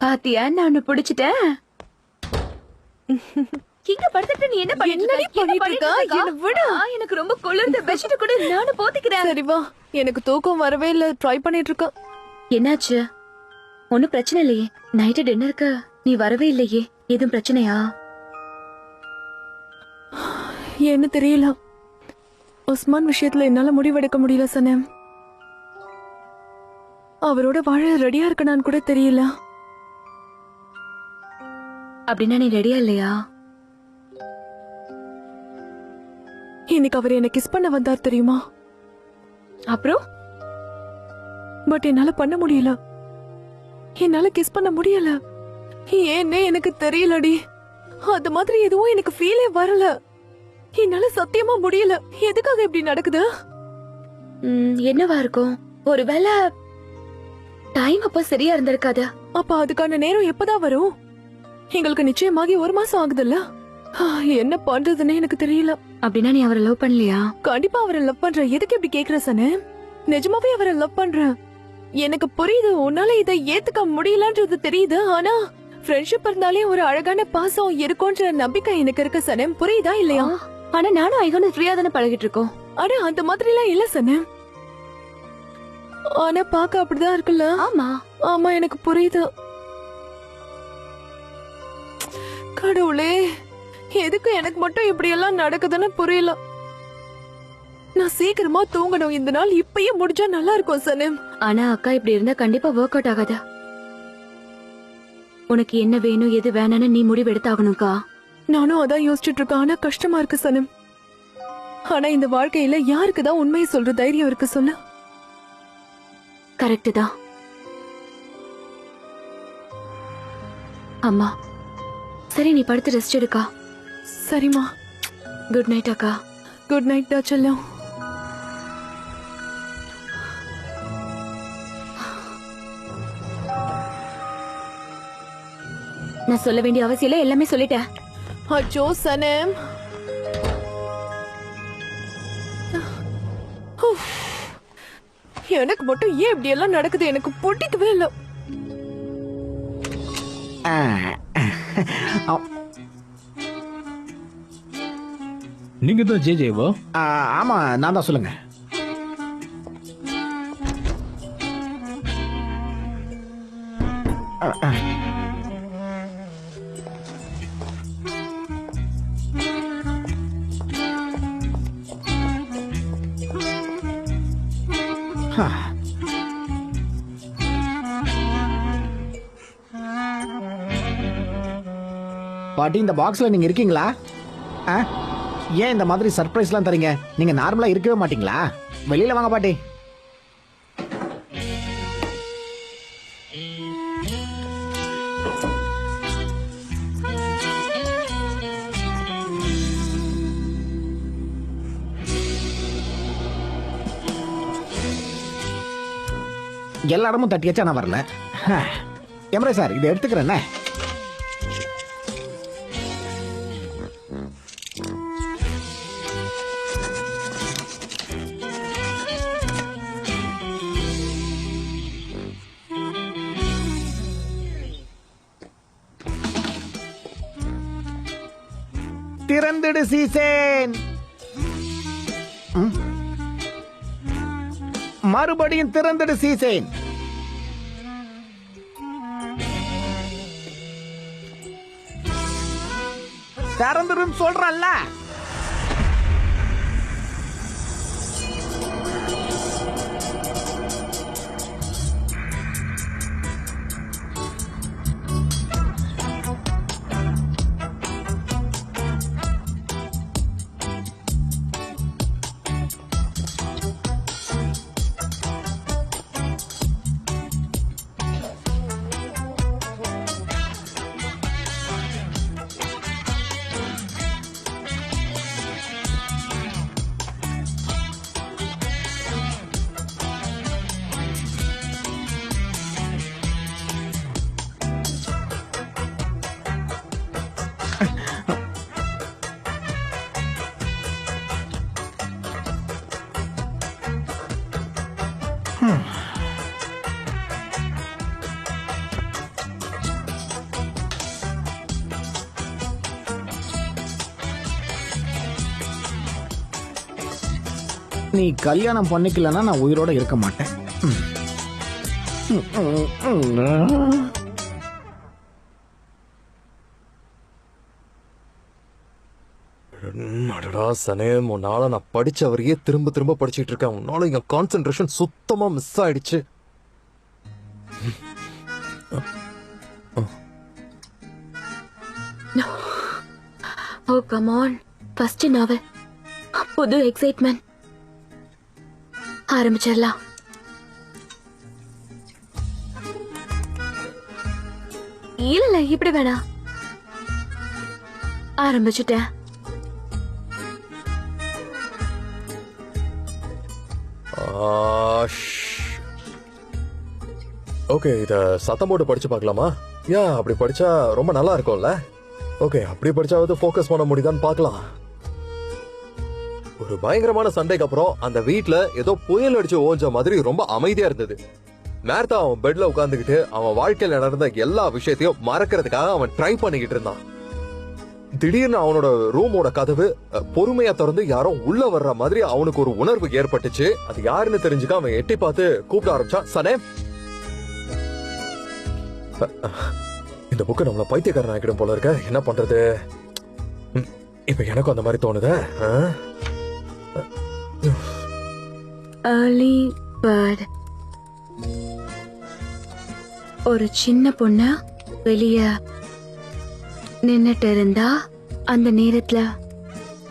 பாத்தியா நான் உன்னை பிடிச்சிட்டேன். இங்க படுத்துட்டு நீ என்ன பண்ணிட்டு இருக்க? என்ன விடு. எனக்கு ரொம்ப குளிர்ந்த பெட்ஷீட் கூட நானும் போத்திக்கிறேன். சரி வா. எனக்கு தூக்கம் வரவே இல்ல. ட்ரை பண்ணிட்டு இருக்க. என்னாச்சு? ஒன்னும் பிரச்சனை இல்லையே. நைட்டு டின்னருக்கு நீ வரவே இல்லையே. எதுவும் பிரச்சனையா? என்ன தெரியல. உஸ்மான் விஷயத்துல என்னால முடிவெடுக்க முடியல சனம். அவரோட வாழ ரெடியா இருக்கனான்னு கூட தெரியல. அப்படின்னா நீ ரெடியா இல்லையா? இன்னைக்கு அவர் என்ன கிஸ் பண்ண வந்தார் தெரியுமா? அப்புறம் பட் என்னால பண்ண முடியல. என்னால கிஸ் பண்ண முடியல. ஏன்னே எனக்கு தெரியலடி. அது மாதிரி எதுவும் எனக்கு ஃபீலே வரல. என்னால சத்தியமா முடியல. எதுக்காக இப்படி நடக்குது? என்னவா இருக்கும்? ஒருவேளை டைம் அப்ப சரியா இருந்திருக்காது. அப்ப அதுக்கான நேரம் எப்பதான் வரும்? எங்களுக்கு நிச்சயமாகி 1 மாசம் ஆகுதுல்ல. என்ன பண்றதுன்னு எனக்கு தெரியல. அப்படின்னா நீ அவரை லவ் பண்ணலையா? கண்டிப்பா அவரை லவ் பண்ற. எதுக்கு இப்படி கேக்குற சனே? நிஜமாவே அவரை லவ் பண்றேன். எனக்கு புரியுது உன்னால இதை ஏத்துக்க முடியலன்றது தெரியுது. ஆனா ஃப்ரெண்ட்ஷிப் இருந்தாலே ஒரு அழகான பாசம் இருக்கும்ன்ற நம்பிக்கை எனக்கு இருக்கு சனே. புரியுதா இல்லையா? ஆனா நானும் ஐகோனும் ஃப்ரீயா தானே பழகிட்டு இருக்கோம். ஆனா அந்த மாதிரி எல்லாம் இல்ல சனே. ஆனா பாக்க அப்படிதான் இருக்குல்ல. ஆமா ஆமா எனக்கு புரியுது. கடவுளே, எதுக்கு எனக்கு மட்டும் இப்படி எல்லாம் நடக்குதுன்னு புரியல. நான் சீக்கிரமா தூங்கணும். இந்த நாள் இப்பயே முடிஞ்சா நல்லா இருக்கும் சனம். ஆனா அக்கா இப்படி இருந்தா கண்டிப்பா ஒர்க் அவுட் ஆகாது. உனக்கு என்ன வேணும் எது வேணான்னு நீ முடிவு எடுத்தாகணும்க்கா. நானும் அதான் யோசிச்சுட்டு இருக்கேன். ஆனா கஷ்டமா இருக்கு சனம். ஆனா இந்த வாழ்க்கையில யாருக்குதான் உண்மையை சொல்ற தைரியம் இருக்கு சொல்லு? கரெக்ட் தான். அம்மா சரி நீ படுத்து ரெஸ்ட் எடுக்கா. சரிமா. குட் நைட் அக்கா. குட் நைட் டா செல்லம். நான் சொல்ல வேண்டிய அவசியம் இல்ல. எல்லாமே சொல்லிட்டேன். அச்சோ சனம். எனக்கு மட்டும் ஏன் இப்படி எல்லாம் நடக்குது? எனக்கு பிடிக்கவே இல்லை. நீங்க தான் ஜேஜேவா? ஆமா நான் தான். சொல்லுங்க. பாட்டி இந்த பாக்ஸ்ல நீங்க இருக்கீங்களா? ஏன் இந்த மாதிரி சர்ப்ரைஸ்லாம் தரீங்க? நீங்க நார்மலா இருக்கவே மாட்டீங்களா? வெளியில வாங்க பாட்டி. எல்லா இடமும் தட்டியாச்சா நான் வரல. எம்ரே சார் இதை எடுத்துக்கிறேன்னே. திறந்துடு சீசேன். மறுபடியும் திறந்துடு சீசேன். திறந்துடும் சொல்றல்ல. நீ கல்யாணம் பண்ணிக்கலன்னா நான் உயிரோட இருக்க மாட்டேன். அடடா சனே, உன்னால நான் படிச்சவரையே திரும்ப திரும்ப படிச்சுட்டு இருக்கேன். உன்னால என் கான்சென்ட்ரேஷன் சுத்தமா மிஸ் ஆயிடுச்சு. ஓ கம் ஆன், ஃபர்ஸ்ட் நாவல், புது எக்ஸைட்மெண்ட், ஆரம்பிச்சிடலாம். இல்ல இப்படி வேணாம், ஆரம்பிச்சுட்டேன். ஓகே, இத சத்தம் போட்டு படிச்சு பார்க்கலாமா? அப்படி படிச்சா ரொம்ப நல்லா இருக்கும்ல. ஓகே, அப்படி படிச்சாவது ஃபோக்கஸ் பண்ண முடியுதான்னு பார்க்கலாம். ஒரு பயங்கரமான சண்டைக்கு அப்புறம் அந்த வீட்ல ஏதோ புயல் அடிச்சு ஓஞ்ச மாதிரி ரொம்ப அமைதியா இருந்தது. மேர்த்தா அவன் பெட்ல உட்கார்ந்துகிட்டு அவன் வாழ்க்கையில நடந்த எல்லா விஷயத்தையும் மறக்கிறதுக்காக அவன் ட்ரை பண்ணிக்கிட்டு இருந்தான். திடீர்னு அவனோட ரூமோட கதவு பொறுமையா திறந்து யாரோ உள்ள வர்ற மாதிரி அவனுக்கு ஒரு உணர்வு ஏற்பட்டுச்சு. அது யாருன்னு தெரிஞ்சுக்க அவன் எட்டி பார்த்து கூப்பிட ஆரம்பிச்சான். சனே, இந்த புக்கு நம்மள பைத்தியக்காரன் ஆகிடும் போல இருக்க. என்ன பண்றது? இப்ப எனக்கும் அந்த மாதிரி தோணுது. Early bird. ஒரு சின்ன பொண்ணு வெளிய நின்னுட்டு இருந்தா. அந்த நேரத்துல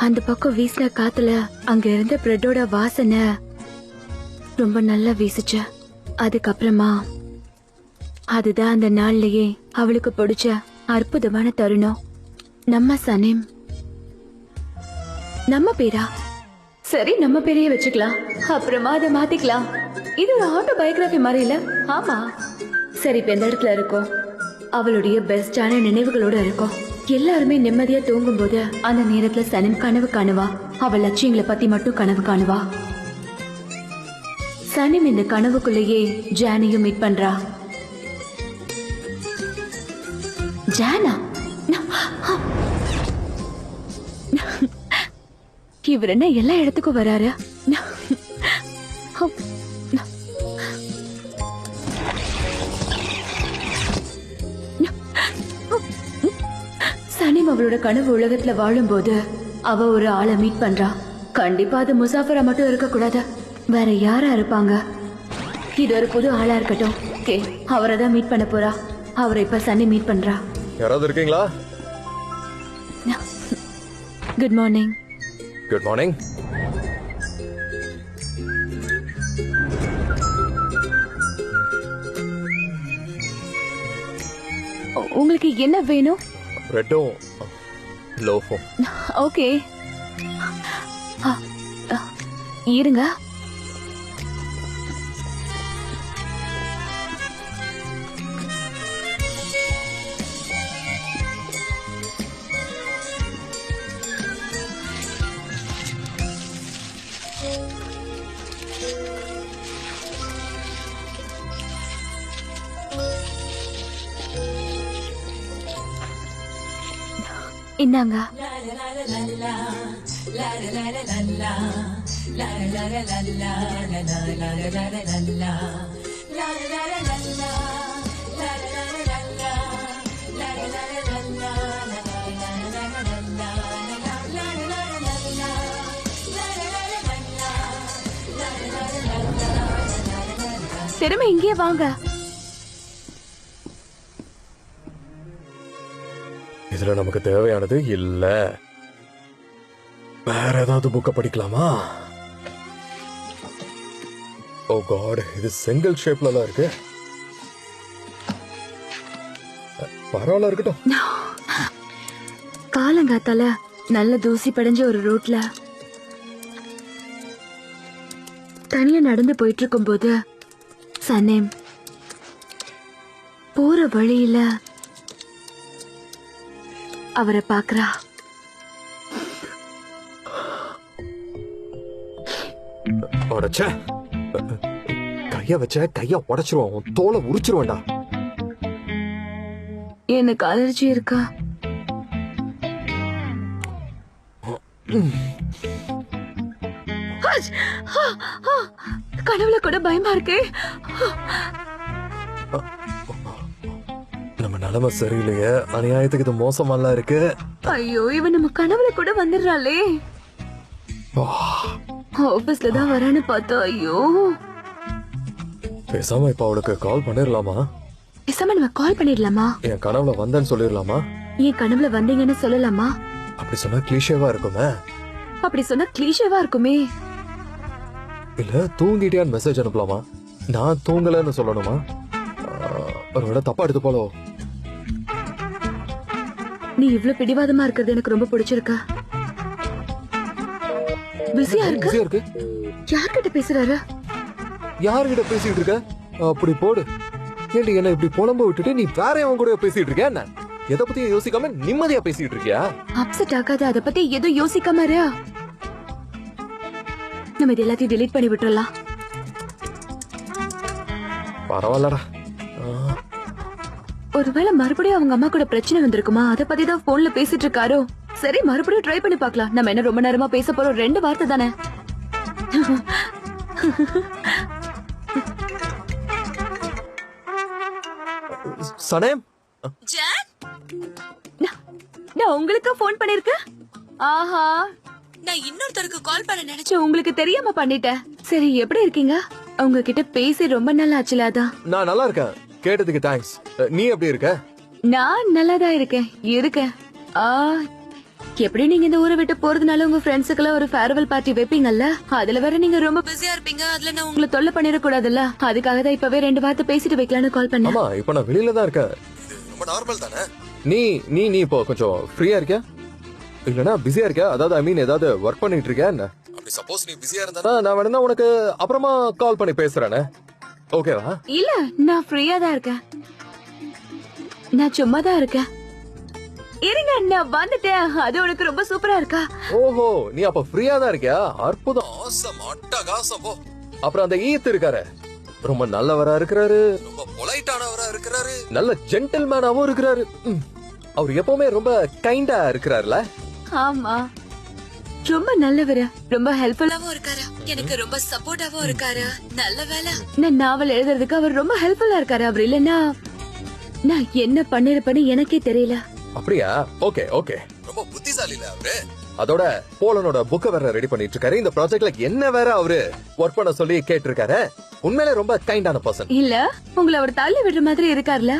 அந்த பக்கம் வீசின காத்துல அங்க இருந்த பிரெட்டோட வாசனை ரொம்ப நல்லா வீசுச்சு. அதுக்கப்புறமா அதுதான் அந்த நாள்லயே அவளுக்கு பிடிச்ச அற்புதமான தருணம். நம்ம சனேம், நம்ம பேரா? சரி, நம்ம பேரையே வச்சுக்கலாம், அப்புறமா அதை மாத்திக்கலாம். இது ஒரு ஆட்டோபயோகிராபி மாதிரி இல்ல? ஆமா. சரி, இப்ப எந்த இடத்துல இருக்கோம்? அவளுடைய பெஸ்டான நினைவுகளோட இருக்கும். எல்லாருமே நிம்மதியா தூங்கும் போது அந்த நேரத்துல சனேம் கனவு காணுவா. அவள் லட்சியங்களை பத்தி மட்டும் கனவு காணுவா. சனேம் இந்த கனவுக்குள்ளேயே ஜானியும் மீட் பண்றா. ஜானா? இவர் என்ன எல்லா இடத்துக்கும் வராரு? சனீம் அவளோட கனவு உலகத்துல வாழும் போது அவ ஒரு ஆளை மீட் பண்றா. கண்டிப்பா அது முசாஃபரா மட்டும் இருக்க கூடாது, வேற யாரா இருப்பாங்க? இது ஒரு புது ஆளா இருக்கட்டும். ஓகே, அவரை தான் மீட் பண்ண போறா. அவரை இப்ப சனி மீட் பண்றா. யாராவது இருக்கீங்களா? Good morning. Good morning. உங்களுக்கு என்ன வேணும்? பிரெட்டும் லோஃபும். ஓகே, இருங்க. இந்தாங்க. திரும்ப இங்கே வாங்க. இதுல நமக்கு தேவையானது இல்ல. வேற ஏதாவது புக்க படிக்கலாமா? ஓ காட், இது சிங்கிள் ஷேப்ல எல்லாம் இருக்கு. பரவாயில்ல, இருக்கட்டும். காலங்காத்தால நல்ல தூசி படைஞ்ச ஒரு ரோட்ல தனியா நடந்து போயிட்டு இருக்கும் போது சனேம் போற வழியில அவரை பாக்குறா. கைய வச்ச கைய உடைச்சிருவான், தோலை உரிச்சிருவான்டா. எனக்கு அலர்ஜி இருக்கா? ராஜ் கனவுல கூட பயமா இருக்கு. நம்ம நிலைமை சரியில்லையே, அநியாயத்துக்கு இது மோசமாலாம் இருக்கு. ஐயோ, இவன் நம்ம கனவுல கூட வந்துடுறாளே. ஆபீஸ்ல தான் வரான்னு பார்த்தா, ஐயோ. பேசாம இப்ப அவளுக்கு கால் பண்ணிடலாமா? பேசாம நம்ம கால் பண்ணிடலாமா? என் கனவுல வந்தேன்னு சொல்லிடலாமா? என் கனவுல வந்தீங்கன்னு சொல்லலாமா? அப்படி சொன்னா கிளீஷேவா இருக்குமே. அப்படி சொன்னா கிளீஷேவா இருக்குமே. இல்ல தூங்கிட்டியான்னு மெசேஜ் அனுப்பலாமா? நான் தூங்கலன்னு சொல்லணுமா? ஒருவேளை தப்பா எடுத்து போலோ. நீ இவ்ளோ பிடிவாதமா இருக்கிறது எனக்கு ரொம்ப பிடிச்சிருக்கு. பிஸியா இருக்கு. பிஸியா இருக்கு. யார்கிட்ட பேசுறாரு? யாருகிட்ட பேசிட்டு இருக்க? அப்படி போடு. ஏண்டி என்ன இப்படி புலம்ப விட்டுட்டு நீ வேற அவன் கூட பேசிட்டு இருக்க? என்ன எதை பத்தியும் யோசிக்காம நிம்மதியா பேசிட்டு இருக்கியா? அப்செட் ஆகாத, அத பத்தி எதுவும் யோசிக்காம இரு. நம்ம இது எல்லாத்தையும் delete பண்ணி விட்டுறலாம். பரவாயில்லடா. ஒருவேளை மறுபடியும் அவங்க அம்மா கூட பிரச்சனை வந்திருக்குமா? அத பத்தி தான் போன்ல பேசிட்டு இருக்காரோ. சரி, மறுபடியும் ட்ரை பண்ணி பார்க்கலாம். நம்ம என்ன ரொம்ப நேரமா பேச போறோம்? 2 வார்த்தை தானே. சனேம், நான் உங்களுக்கு போன் பண்ணிருக்கேன். ஆஹா, நான் இன்னொருத்தருக்கு கால் பண்ண நினைச்சேன், உங்களுக்கு தெரியாம பண்ணிட்டேன். சரி, எப்படி இருக்கீங்க? உங்ககிட்ட பேசி ரொம்ப நாள் ஆச்சுல, அதான். நான் நல்லா இருக்கேன். கேட்டதுக்கு தேங்க்ஸ். நீ எப்படி இருக்க? நான் நல்லாதான் இருக்கேன். எப்படி நீங்க இந்த ஊரை விட்டு போறதுனால உங்க ஃப்ரெண்ட்ஸுக்கெல்லாம் ஒரு ஃபேர்வெல் பார்ட்டி வைப்பீங்கல்ல, அதுல வேற நீங்க ரொம்ப பிஸியா இருப்பீங்க. அதுல நான் உங்களை தொல்லை பண்ணிட கூடாதுல்ல, அதுக்காக தான் இப்பவே 2 வார்த்தை பேசிட்டு வைக்கலாம்னு கால் பண்ணேன். ஆமா, இப்ப நான் வெளியில தான் இருக்கேன். ரொம்ப நார்மல் தானே? நீ நீ நீ இப்போ கொஞ்சம் ஃப்ரீயா இருக்கியா? இல்லனா பிஸியா இருக்கியா? அதாவது ஐ மீன் ஏதாவது ஒர்க் பண்ணிட்டு இருக்கியா என்ன? அப்படி சப்போஸ் நீ பிஸியா இருந்தா நான் வேணா உனக்கு அப்புறமா கால் பண்ணி பேசுறேனே. ஓகேவா? இல்ல, நான் ஃப்ரீயா தான் இருக்கேன். நான் சும்மா தான் இருக்கேன். இருங்க, நான் வந்துட்டேன். அது உனக்கு ரொம்ப சூப்பரா இருக்கா? ஓஹோ, நீ அப்ப ஃப்ரீயா தான் இருக்கியா? அற்புதம், ஆசம், அட்டகாசம். போ. அப்புறம் அந்த ஈத் இருக்காரு, ரொம்ப நல்லவரா இருக்கிறாரு, ரொம்ப பொலைட்டானவரா இருக்கிறாரு, நல்ல ஜென்டில்மேனாவும் இருக்கிறாரு. அவர் எப்பவுமே ரொம்ப கைண்டா இருக்கிறாருல. ஆமா, ரொம்ப நல்லவரு, ரொம்ப ஹெல்ப்ஃபுல்லாவும் இருக்காரு, எனக்கு ரொம்ப சப்போர்ட்டாவும் இருக்காரு. நல்ல வேலை, நான் நாவல் எழுதுறதுக்கு அவர் ரொம்ப ஹெல்ப்ஃபுல்லா இருக்காரு. அவர் இல்லன்னா நான் என்ன பண்ணிருப்பேன்னு எனக்கே தெரியல. அப்படியா? ஓகே ஓகே, ரொம்ப புத்திசாலில அவரு. அதோட போலனோட புக்க வேற ரெடி பண்ணிட்டு இருக்காரு. இந்த ப்ராஜெக்ட்ல என்ன வேற அவரு ஒர்க் பண்ண சொல்லி கேட்டிருக்காரு. உண்மையிலே ரொம்ப கைண்டான பர்சன். இல்ல, உங்களை அவர் தள்ளி விடுற மாதிரி இருக்கார்ல.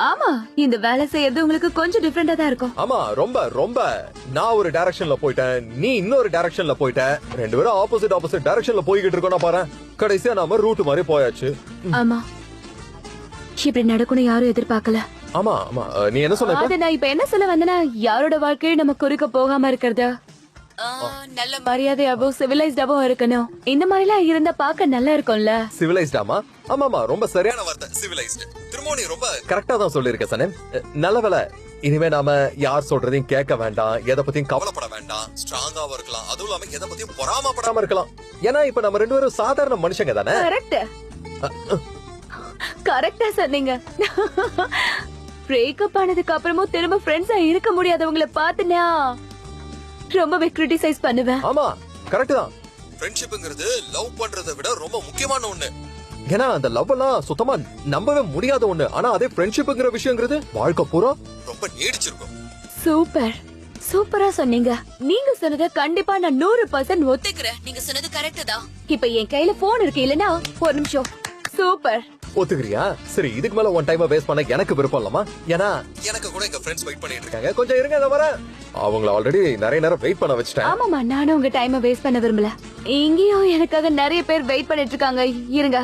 ஆமா, இந்த வேலை செய்யறது உங்களுக்கு கொஞ்சம் டிஃபரெண்டா தான் இருக்கும். ஆமா, ரொம்ப ரொம்ப. நான் ஒரு டைரக்ஷன்ல போயிட்டேன், நீ இன்னொரு டைரக்ஷன்ல போயிட்ட, 2 பேரும் ஆப்போசிட் டைரக்ஷன்ல போய்கிட்டு இருக்கோம்னா பாரு. கடைசியா நாம ரூட் மாதிரி போயாச்சு. ஆமா, இப்படி நடக்கணும் யாரும் எதிர்பார்க்கல. ஆமா ஆமா, நீ என்ன சொன்ன? அது நான் இப்ப என்ன சொல்ல வந்தேன்னா, யாரோட வாழ்க்கையும் நம்ம குறுக்க போகாம இருக்கிறது, நல்ல மரியாதையாவும் சிவிலைஸ்டாவும் இருக்கணும். இந்த மாதிரி எல்லாம் இருந்தா பாக்க நல்லா இருக்கும்ல. சிவிலைஸ்டாமா? ஆமாமா, ரொம்ப சரியான வார்த்தை, சிவிலைஸ்ட். திரும்ப நீ ரொம்ப கரெக்டா தான் சொல்லிருக்க சனன். நல்ல வேலை. இனிமே நாம யார் சொல்றதையும் கேட்க வேண்டாம், எதை பத்தியும் கவலைப்பட வேண்டாம், ஸ்ட்ராங்காவும் இருக்கலாம். அதுவும் இல்லாம எதை பத்தியும் பொறாமப்படாம இருக்கலாம். ஏன்னா இப்ப நம்ம 2 பேரும் சாதாரண மனுஷங்க தானே. கரெக்டா சொன்னீங்க. பிரேக்கப் ஆனதுக்கு அப்புறமும் திரும்ப ஃப்ரெண்ட்ஸா இருக்க முடியாதவங்களை பார்த்துனா ரொம்பவே கிரிட்டிசைஸ் பண்ணுவேன். ஆமா, கரெக்ட் தான். ஃப்ரெண்ட்ஷிப்ங்கிறது லவ் பண்றதை விட ரொம்ப முக்கியமான ஒண்ணு. ஏன்னா அந்த லவ் எல்லாம் சுத்தமா நம்பவே முடியாத ஒண்ணு. ஆனா அதே ஃப்ரெண்ட்ஷிப்ங்கிற விஷயங்கிறது வாழ்க்கை பூரா ரொம்ப நீடிச்சிருக்கும். சூப்பரா சொன்னீங்க. நீங்க சொன்னதை கண்டிப்பா நான் 100% ஒத்துக்கிறேன். நீங்க சொன்னது கரெக்ட் தான். இப்ப என் கையில போன் இருக்கு இல்லனா, ஒரு நிமிஷம். சூப்பர். ஒத்துக்கிறியா? சரி, இதுக்கு மேல ஒன் டைம் வேஸ்ட் பண்ண எனக்கு விருப்பம் இல்லமா. ஏன்னா எனக்கு கூட எங்க ஃப்ரெண்ட்ஸ் வெயிட் பண்ணிட்டு இருக்காங்க. கொஞ்சம் இருங்க, இத வரேன். அவங்கள ஆல்ரெடி நிறைய நேரம் வெயிட் பண்ண வச்சிட்டேன். ஆமாமா, நானும் உங்க டைமை வேஸ்ட் பண்ண விரும்பல. இங்கேயும் எனக்காக நிறைய பேர் வெயிட் பண்ணிட்டு இருக்காங்க. இருங்க,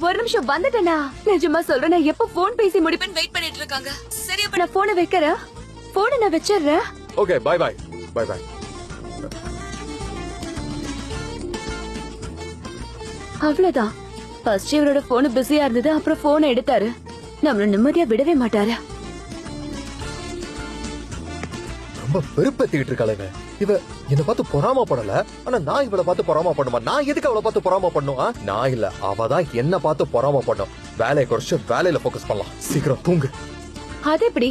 ஒரு நிமிஷம் வந்துட்டேனா. நிஜமா சொல்றேன், நான் எப்ப போன் பேசி முடிப்பேன்னு வெயிட் பண்ணிட்டு இருக்காங்க. சரி, அப்ப நான் போனை வைக்கிறேன். போனை நான் வச்சிடுறேன். Okay, bye bye bye bye. அவ்வளவுதான். ஃபர்ஸ்ட் இவரோட போன் பிஸியா இருந்தது, அப்புறம் போனை எடுத்தாரு. நம்மள நிம்மதியா விடவே மாட்டாரு. ரொம்ப வெறுப்பேத்திட்டு இருக்காளே இவ. என்ன பார்த்து பொறாம படல, ஆனா நான் இவளை பார்த்து பொறாம பண்ணுமா? நான் எதுக்கு அவளை பார்த்து பொறாம பண்ணும்? நான் இல்ல, அவதான் என்ன பார்த்து பொறாம பண்ணும். வேலையை குறைச்சு வேலையில போக்கஸ் பண்ணலாம். சீக்கிரம் தூங்கு. அது எப்படி?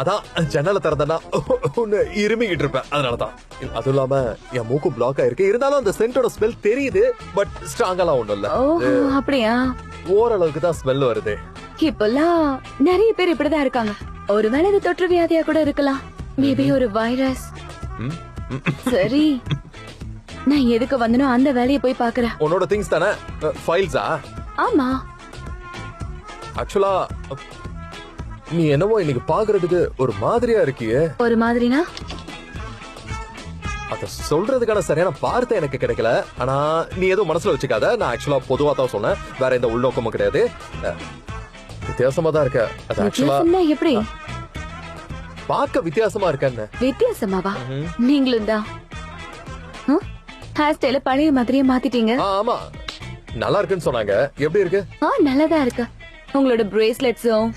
அதான் ஜன்னலை திறந்தனா ஒன்னு இருமிக்கிட்டு இருப்பேன், அதனாலதான். அதுவும் இல்லாம என் மூக்கு பிளாக் ஆயிருக்கு, இருந்தாலும் அந்த சென்டோட ஸ்மெல் தெரியுது, பட் ஸ்ட்ராங்கெல்லாம் ஒண்ணும் இல்ல. ஓஹோ அப்படியா? ஓரளவுக்கு தான் ஸ்மெல் வருது. இப்பெல்லாம் நிறைய பேர் இப்படிதான் இருக்காங்க. ஒருவேளை இது தொற்று வியாதியா கூட இருக்கலாம். மேபி ஒரு வைரஸ். சரி, நான் எதுக்கு வந்தனோ அந்த வேலையை போய் பாக்குறேன். உன்னோட திங்ஸ் தானே? ஃபைல்ஸா? ஆமா. ஆக்சுவலா நீ என்னவோ இன்னைக்கு பாக்குறதுக்கு ஒரு மாதிரியா இருக்கியே. ஒரு மாதிரினா? அத சொல்றதுக்கான சரியான வார்த்தை எனக்கு கிடைக்கல. ஆனா நீ எதுவும் மனசுல வச்சுக்காத. நான் ஆக்சுவலா பொதுவா தான் சொன்னேன், வேற எந்த உள்நோக்கமும் கிடையாது. வித்தியாசமா தான் இருக்க. அது ஆக்சுவலா வித்தியாசம்னா எப்படி? பார்க்க வித்தியாசமா இருக்கன்னு. வித்தியாசமாவா? நீங்களும் தான் ஹேர் ஸ்டைல பழைய மாதிரியே மாத்திட்டீங்க. ஆமா, நல்லா இருக்குன்னு சொன்னாங்க. எப்படி இருக்கு? நல்லாதான் இருக்கு. உங்களோட பிரேஸ்லெட்ஸும்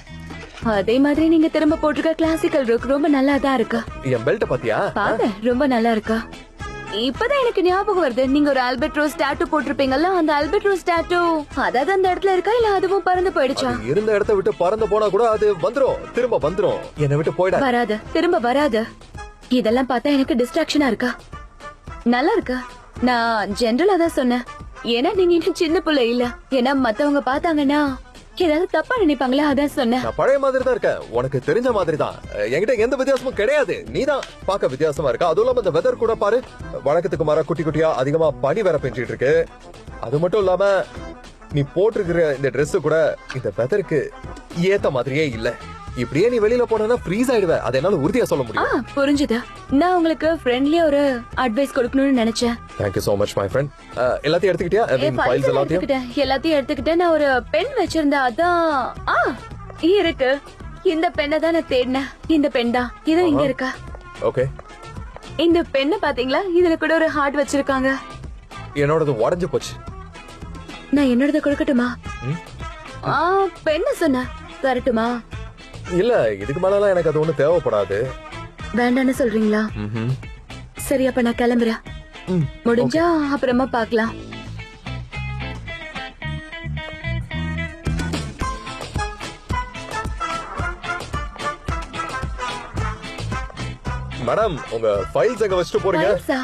அதே மாதிரி நீங்க திரும்ப போட்டிருக்க கிளாசிக்கல் லுக் ரொம்ப நல்லா தான் இருக்கு. என் பெல்ட் பாத்தியா? பாக்க ரொம்ப நல்லா இருக்கு. இப்பதான் எனக்கு ஞாபகம் வருது, நீங்க ஒரு ஆல்பர்ட்ரோஸ் டாட்டூ போட்டிருப்பீங்கல்ல, அந்த ஆல்பர்ட்ரோஸ் டாட்டூ அதாவது அந்த இடத்துல இருக்கா இல்ல அதுவும் பறந்து போயிடுச்சா? அது இருந்த இடத்தை விட்டு பறந்து போனா கூட அது வந்துரும், திரும்ப வந்துரும். என்னை விட்டு போயிட வராது, திரும்ப வராது. இதெல்லாம் பார்த்தா எனக்கு டிஸ்ட்ராக்ஷனா இருக்கா? நல்லா இருக்கா? நான் ஜெனரலா தான் சொன்னேன். ஏன்னா நீங்க இன்னும் சின்ன பிள்ளை இல்ல. ஏன்னா மத்தவங்க பார்த்தாங்கன்னா ஏதாவது தப்பா நினைப்பாங்களா, அதான் சொன்னேன். நான் பழைய மாதிரி தான் இருக்கேன், உனக்கு தெரிஞ்ச மாதிரி தான். என்கிட்ட எந்த வித்தியாசமும் கிடையாது. நீ தான் பார்க்க வித்தியாசமா இருக்கா. அதுவும் இல்லாம இந்த வெதர் கூட பாரு, வழக்கத்துக்கு மாற குட்டி குட்டியா அதிகமா பனி வேற பெஞ்சிட்டு இருக்கு. அது மட்டும் இல்லாம நீ போட்டிருக்கிற இந்த Dress கூட இந்த வெதருக்கு ஏத்த மாதிரியே இல்ல. இப்படியே நீ வெளியில போனா ஃப்ரீஸ் ஆயிடுவ, அதை என்னால உறுதியா சொல்ல முடியும். புரிஞ்சுதா? நான் உங்களுக்கு ஃப்ரெண்ட்லியா ஒரு அட்வைஸ் கொடுக்கணும்னு நினைச்சேன். Thank you so much my friend. எல்லாத்தையும் எடுத்துக்கிட்டியா? ஃபைல்ஸ் எல்லாத்தையும் எடுத்துக்கிட்டேன். நான் ஒரு பென் வச்சிருந்தேன், அதான் இருக்கு. இந்த பெண்ணை தான் நான் தேடினேன். இந்த பென் தான், இது இங்க இருக்கா? ஓகே. இந்த பெண்ணை பாத்தீங்களா? இதுல கூட ஒரு ஹார்ட் வச்சிருக்காங்க. என்னோடது உடைஞ்சு போச்சு. நான் என்னோடத கொடுக்கட்டுமா? பெண்ண சொன்ன தரட்டுமா? இல்ல, இதுக்கு மேலாம் எனக்கு அது ஒண்ணு தேவைப்படாது. வேண்டான்னு சொல்றீங்களா? சரி, அப்ப நான் கிளம்புறேன். முடிஞ்சா அப்புறமா பாக்கலாம். மேடம், உங்க ஃபைல்ஸ் எங்க வச்சுட்டு போறீங்க?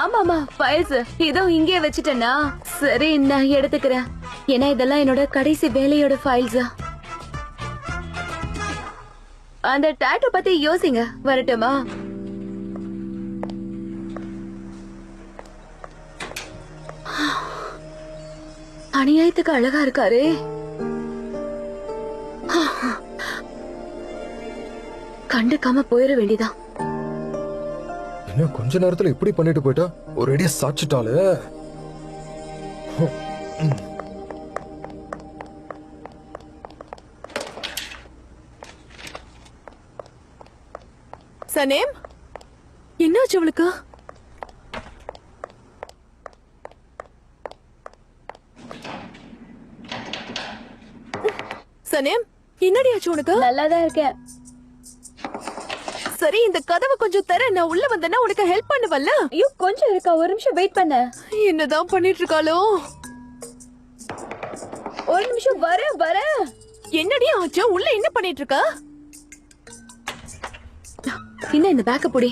ஆமாமா, ஃபைல்ஸ் இதோ இங்கே வச்சுட்டேனா? சரி, நான் எடுத்துக்கிறேன். ஏன்னா இதெல்லாம் என்னோட கடைசி வேலையோட ஃபைல்ஸ். அந்த டாட்டூ பத்தி யோசிங்க. வரட்டுமா? அநியாயத்துக்கு அழகா இருக்காரு. கண்டுக்காம போயிட வேண்டியதான். இன்னும் கொஞ்ச நேரத்துல இப்படி பண்ணிட்டு போயிட்டா ஒரு அடியா சாச்சிட்டாளு. சனேம், என்னாச்சு அவளுக்கு? சனேம், என்னடி ஆச்சு உனக்கு? நல்லாதான் இருக்கேன். சரி, இந்த கதவை கொஞ்சம் தர, நான் உள்ள வந்தேன்னா உனக்கு ஹெல்ப் பண்ணுவல்ல? ஐயோ, கொஞ்சம் இருக்கா, ஒரு நிமிஷம் வெயிட் பண்ண. என்னதான் பண்ணிட்டு இருக்காளோ? ஒரு நிமிஷம், வர. என்னடி ஆச்சு? உள்ள என்ன பண்ணிட்டு இருக்க? இன்னும் இந்த பேக்க புடி.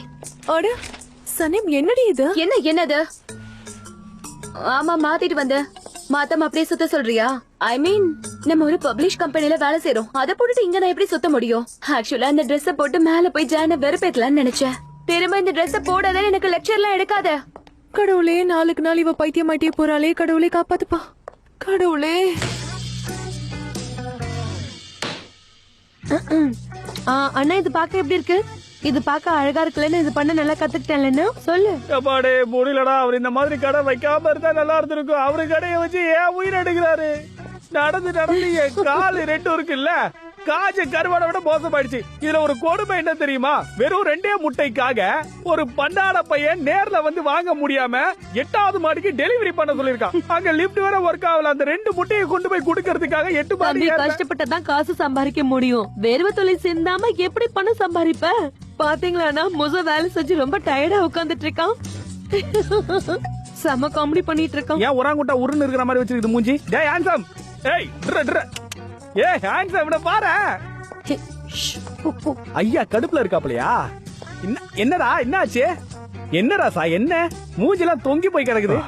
அட சனேம், என்னடி இது? என்னது? ஆமா, மாத்திட்டு வந்த. மாத்தாம அப்படியே சுத்த சொல்றியா? ஐ மீன், நம்ம ஒரு பப்ளிஷ் கம்பெனில வேலை செய்றோம். அதை போட்டுட்டு இங்க நான் எப்படி சுத்த முடியும்? ஆக்சுவலா இந்த Dress போட்டு மேல போய் ஜான வெறுப்பேத்தலாம்னு நினைச்சேன். திரும்ப இந்த Dress போடாத, எனக்கு லெக்சர்லாம் எடுக்காத. கடவுளே, நாளுக்கு நாள் இவ பைத்தியமாயிட்டே போறாளே. கடவுளே காப்பாத்துப்பா. கடவுளே. அண்ணா, இது பாக்க எப்படி இருக்கு? இது பாக்க அழகா இருக்குல்லன்னு இது பண்ண நல்லா கத்துக்கிட்டேன்லன்னு சொல்லு. எப்பாடே முடியலடா. அவர் இந்த மாதிரி கடை வைக்காம இருந்தா நல்லா இருந்திருக்கும். அவரு கடையை வச்சு ஏன் உயிர் எடுக்கிறாரு? நடந்து என் காலு ரெண்டும் இருக்குல்ல, காஜ கருவாடை விட மோசமாயிடுச்சு. இதுல ஒரு கொடுமை என்ன தெரியுமா? வெறும் 2 முட்டைக்காக ஒரு பண்டாட பையன் நேர்ல வந்து வாங்க முடியாம 8வது மாடிக்கு டெலிவரி பண்ண சொல்லிருக்கான். அங்க லிப்ட் வேற ஒர்க் ஆகல. அந்த 2 முட்டையை கொண்டு போய் குடுக்கறதுக்காக 8 மாடி கஷ்டப்பட்டதான் காசு சம்பாதிக்க முடியும். வேர்வை தொழில் சிந்தாம எப்படி பணம் சம்பாதிப்ப? பாத்தீங்களாண்ணா, முத வேலை செஞ்சு ரொம்ப டயர்டா உட்கார்ந்துட்டு இருக்கான். செம காமெடி பண்ணிட்டு இருக்கான். ஏன் ஒராங்குட்டா உருன்னு இருக்கிற மாதிரி வச்சிருக்குது மூஞ்சி? டேய் ஹான்சம், ஏய் ஹான்சம், இவனை பாரு. ஐயா கடுப்புல இருக்காப்லையா? என்னடா என்னாச்சு? என்ன ராசா என்ன மூஞ்சிலாம் தொங்கி போய் கிடக்குது?